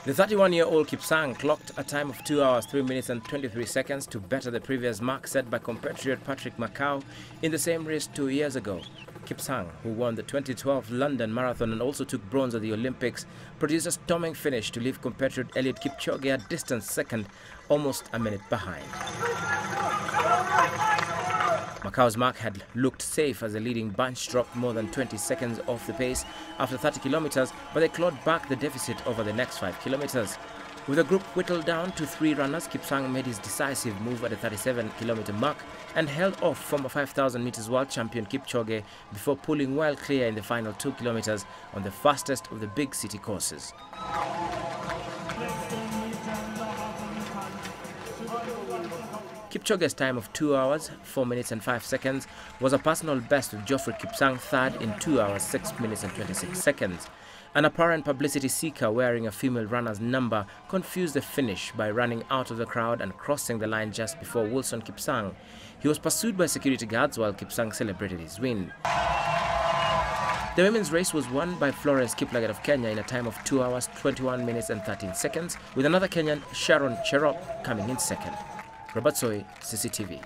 The 31-year-old Kipsang clocked a time of 2 hours, 3 minutes and 23 seconds to better the previous mark set by compatriot Patrick Macau in the same race 2 years ago. Kipsang, who won the 2012 London Marathon and also took bronze at the Olympics, produced a storming finish to leave compatriot Eliud Kipchoge a distant second, almost a minute behind. Macau's mark had looked safe as the leading bunch dropped more than 20 seconds off the pace after 30 kilometers, but they clawed back the deficit over the next 5 kilometers. With the group whittled down to 3 runners, Kipsang made his decisive move at the 37-kilometer mark and held off former 5,000 meters world champion Kipchoge before pulling well clear in the final 2 kilometers on the fastest of the big city courses. Kipchoge's time of 2 hours, 4 minutes and 5 seconds was a personal best with Geoffrey Kipsang third in 2 hours, 6 minutes and 26 seconds. An apparent publicity seeker wearing a female runner's number confused the finish by running out of the crowd and crossing the line just before Wilson Kipsang. He was pursued by security guards while Kipsang celebrated his win. The women's race was won by Florence Kiplagat of Kenya in a time of 2 hours, 21 minutes and 13 seconds, with another Kenyan, Sharon Cherop, coming in second. Robert Soi, CCTV.